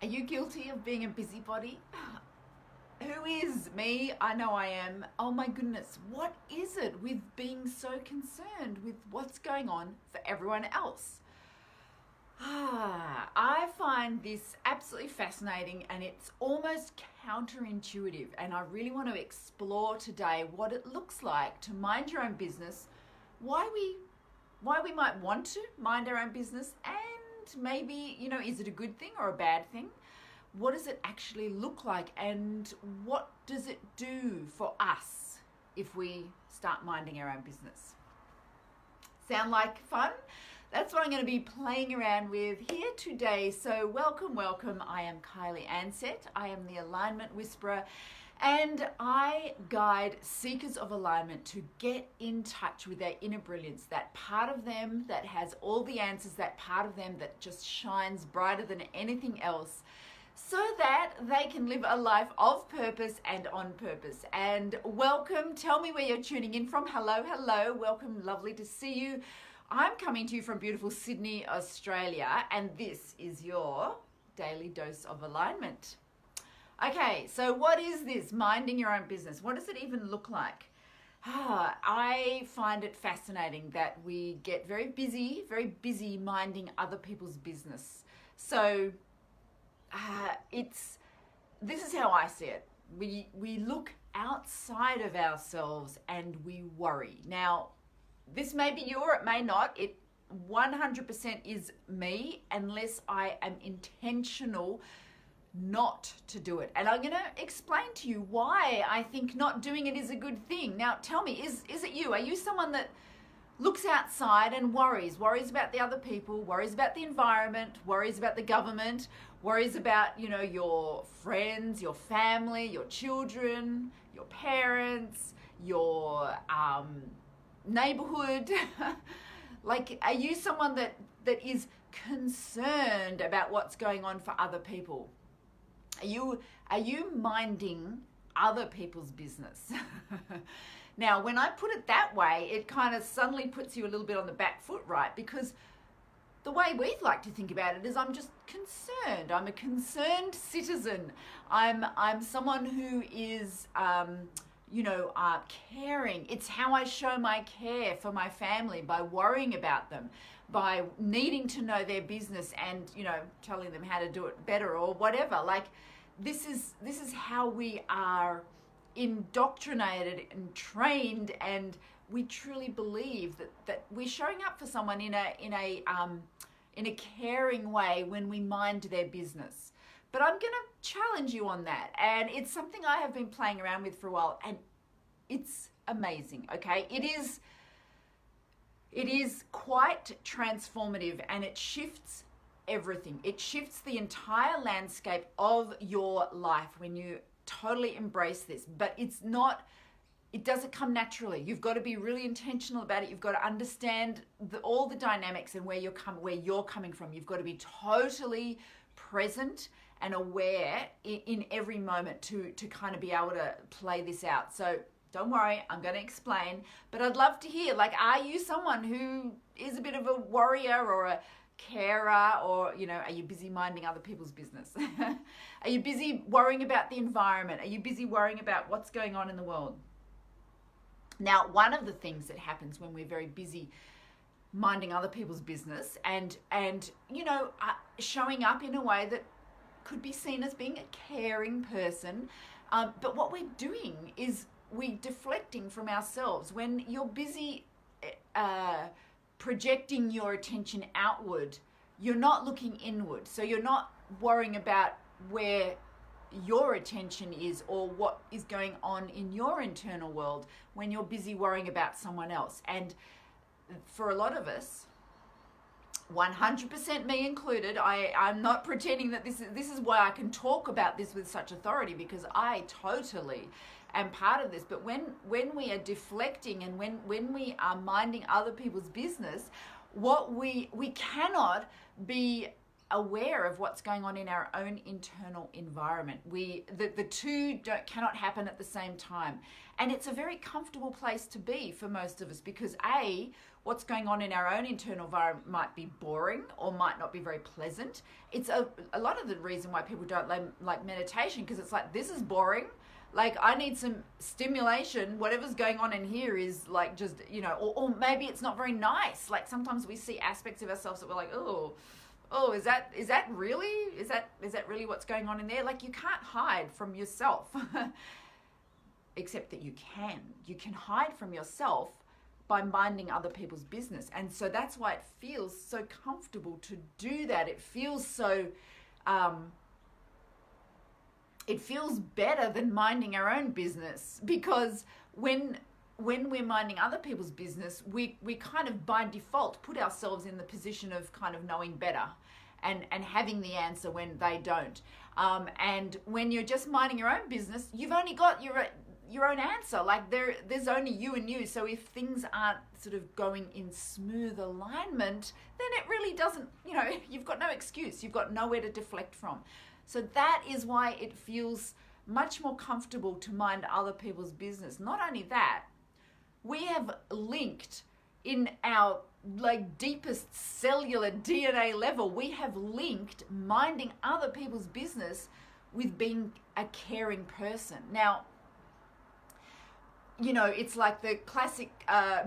Are you guilty of being a busybody? Who is me? I know I am. Oh my goodness, what is it with being so concerned with what's going on for everyone else? I find this absolutely fascinating and it's almost counterintuitive. And I really want to explore today what it looks like to mind your own business, why we might want to mind our own business, and maybe, is it a good thing or a bad thing? What does it actually look like, and what does it do for us if we start minding our own business? Sound like fun? That's what I'm going to be playing around with here today. So welcome. I am Kylie Ansett. I am the Alignment Whisperer, and I guide seekers of alignment to get in touch with their inner brilliance, that part of them that has all the answers, that part of them that just shines brighter than anything else, so that they can live a life of purpose and on purpose. And welcome. Tell me where you're tuning in from. Hello. Welcome. Lovely to see you. I'm coming to you from beautiful Sydney, Australia, and this is your daily dose of alignment. Okay, so what is this minding your own business? What does it even look like? I find it fascinating that we get very busy minding other people's business. So this is how I see it. We look outside of ourselves and we worry. Now, this may be you or it may not. It 100% is me unless I am intentional not to do it. And I'm going to explain to you why I think not doing it is a good thing. Now, tell me, is it you? Are you someone that looks outside and worries about the other people, worries about the environment, worries about the government, worries about, your friends, your family, your children, your parents, your neighborhood? Like, are you someone that is concerned about what's going on for other people? Are you minding other people's business? Now, when I put it that way, it kind of suddenly puts you a little bit on the back foot, right? Because the way we like to think about it is I'm just concerned. I'm a concerned citizen. I'm someone who is caring. It's how I show my care for my family, by worrying about them, by needing to know their business and, telling them how to do it better or whatever. Like, this is how we are indoctrinated and trained, and we truly believe that we're showing up for someone in a caring way when we mind their business. But I'm going to challenge you on that. And it's something I have been playing around with for a while. And it's amazing, okay? It is quite transformative, and it shifts everything. It shifts the entire landscape of your life when you totally embrace this. But it doesn't come naturally. You've got to be really intentional about it. You've got to understand all the dynamics and where you're coming from. You've got to be totally present and aware in every moment to kind of be able to play this out. So don't worry, I'm going to explain, but I'd love to hear, like, are you someone who is a bit of a worrier or a carer, or, are you busy minding other people's business? Are you busy worrying about the environment? Are you busy worrying about what's going on in the world? Now, one of the things that happens when we're very busy minding other people's business and showing up in a way that could be seen as being a caring person, but what we're doing is we're deflecting from ourselves. When you're busy projecting your attention outward, you're not looking inward. So you're not worrying about where your attention is or what is going on in your internal world when you're busy worrying about someone else. And for a lot of us, 100% me included, I'm not pretending that this is why I can talk about this with such authority, because I totally am part of this. But when we are deflecting and when we are minding other people's business, what we cannot be aware of what's going on in our own internal environment. The two cannot happen at the same time. And it's a very comfortable place to be for most of us because what's going on in our own internal environment might be boring or might not be very pleasant. It's a lot of the reason why people don't like meditation, because it's like, this is boring. Like, I need some stimulation. Whatever's going on in here is like just, or maybe it's not very nice. Like, sometimes we see aspects of ourselves that we're like, oh, is that really? Is that really what's going on in there? Like, you can't hide from yourself. Except that you can hide from yourself by minding other people's business. And so that's why it feels so comfortable to do that. It feels so, it feels better than minding our own business, because when we're minding other people's business, we kind of by default put ourselves in the position of kind of knowing better and having the answer when they don't. And when you're just minding your own business, you've only got your own answer. Like, there's only you and you. So if things aren't sort of going in smooth alignment, then it really doesn't, you've got no excuse. You've got nowhere to deflect from. So that is why it feels much more comfortable to mind other people's business. Not only that, we have linked in our deepest cellular DNA level, we have linked minding other people's business with being a caring person. Now, it's like the classic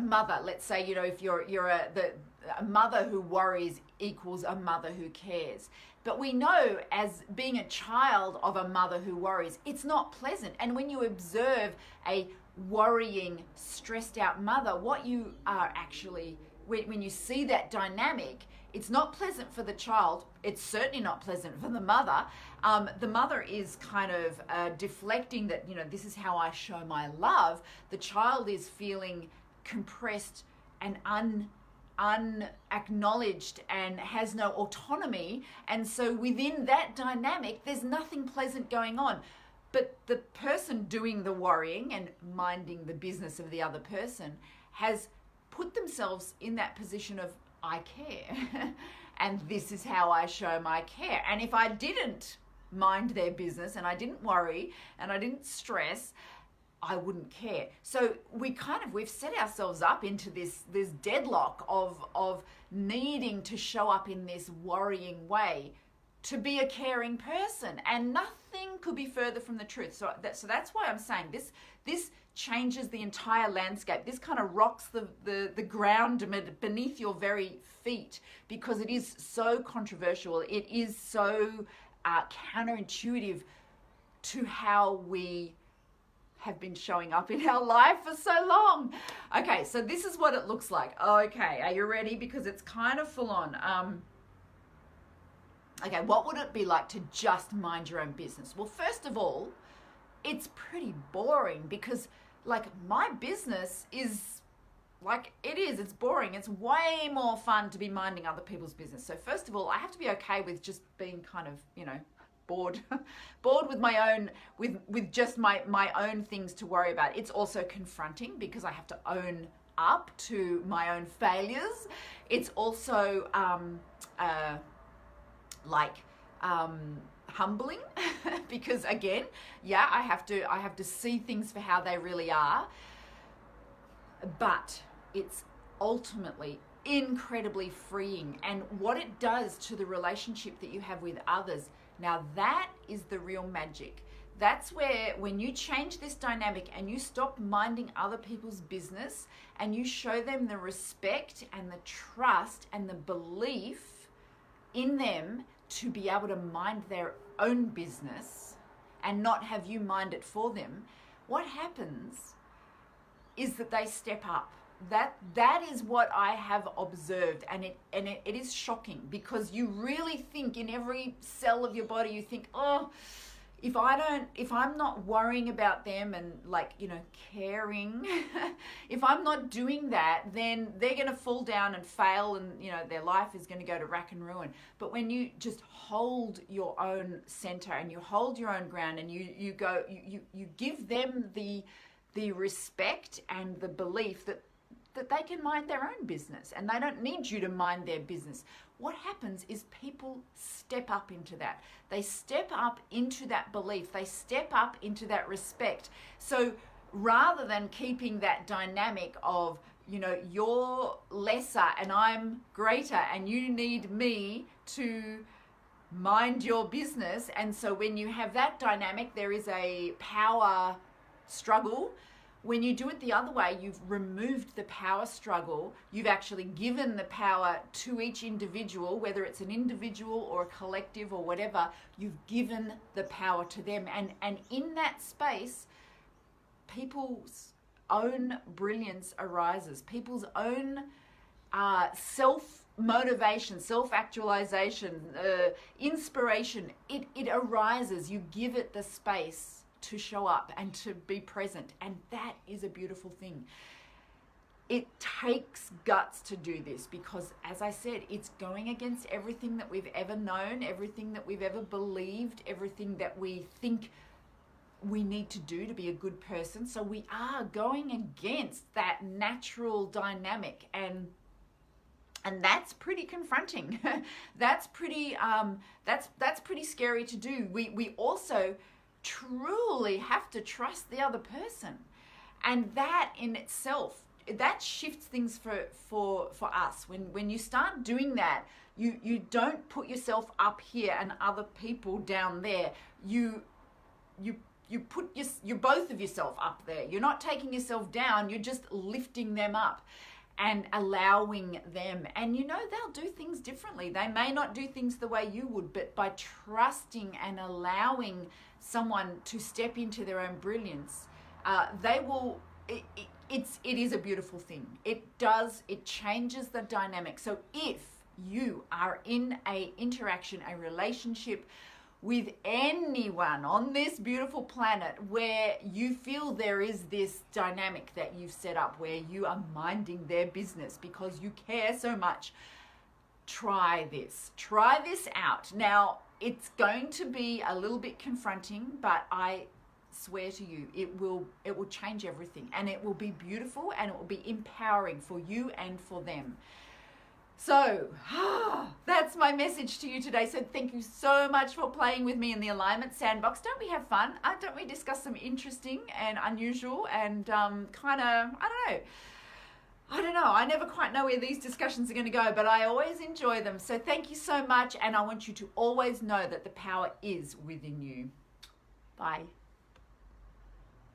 mother. Let's say, if you're a mother who worries equals a mother who cares. But we know, as being a child of a mother who worries, it's not pleasant. And when you observe a worrying, stressed out mother, what you are actually, when you see that dynamic, it's not pleasant for the child. It's certainly not pleasant for the mother. The mother is kind of deflecting that, this is how I show my love. The child is feeling compressed and unacknowledged and has no autonomy. And so within that dynamic, there's nothing pleasant going on. But the person doing the worrying and minding the business of the other person has put themselves in that position of, I care. And this is how I show my care. And if I didn't mind their business and I didn't worry and I didn't stress, I wouldn't care. So we've set ourselves up into this deadlock of needing to show up in this worrying way to be a caring person, and nothing could be further from the truth. So that's why I'm saying this changes the entire landscape. This kind of rocks the ground beneath your very feet, because it is so controversial. It is so counterintuitive to how we have been showing up in our life for so long. Okay, so this is what it looks like. Okay, are you ready? Because it's kind of full on. Okay, what would it be like to just mind your own business? Well, first of all, it's pretty boring, because my business is it's boring. It's way more fun to be minding other people's business. So first of all, I have to be okay with just being kind of, bored with my own, with just my own things to worry about. It's also confronting, because I have to own up to my own failures. It's also humbling, because again, I have to see things for how they really are. But it's ultimately incredibly freeing, and what it does to the relationship that you have with others, now that is the real magic. That's where, when you change this dynamic and you stop minding other people's business and you show them the respect and the trust and the belief in them to be able to mind their own business and not have you mind it for them, what happens is that they step up. That is what I have observed, and it is shocking, because you really think in every cell of your body, you think, oh, if I'm not worrying about them and caring, if I'm not doing that, then they're going to fall down and fail, and their life is going to go to rack and ruin. But when you just hold your own center and you hold your own ground, and you give them the respect and the belief that that they can mind their own business and they don't need you to mind their business. What happens is people step up into that. They step up into that belief. They step up into that respect. So rather than keeping that dynamic of, you know, you're lesser and I'm greater and you need me to mind your business. And so when you have that dynamic, there is a power struggle. When you do it the other way, you've removed the power struggle. You've actually given the power to each individual, whether it's an individual or a collective or whatever, you've given the power to them. And in that space, people's own brilliance arises. People's own self-motivation, self-actualization, inspiration, it arises. You give it the space to show up and to be present. And that is a beautiful thing. It takes guts to do this because, as I said, it's going against everything that we've ever known, everything that we've ever believed, everything that we think we need to do to be a good person. So we are going against that natural dynamic, and that's pretty confronting. That's pretty that's pretty scary to do. We also truly have to trust the other person, and that in itself, that shifts things for us. When you start doing that, you don't put yourself up here and other people down there. You put you both of yourself up there. You're not taking yourself down, you're just lifting them up and allowing them. And you know, they'll do things differently. They may not do things the way you would, but by trusting and allowing someone to step into their own brilliance, they will, it is a beautiful thing. It changes the dynamic. So if you are in a interaction, a relationship with anyone on this beautiful planet where you feel there is this dynamic that you've set up where you are minding their business because you care so much, try this out. Now, it's going to be a little bit confronting, but I swear to you, it will change everything, and it will be beautiful, and it will be empowering for you and for them. So that's my message to you today. So thank you so much for playing with me in the Alignment Sandbox. Don't we have fun? Don't we discuss some interesting and unusual and kind of, I don't know. I never quite know where these discussions are going to go, but I always enjoy them. So thank you so much. And I want you to always know that the power is within you. Bye.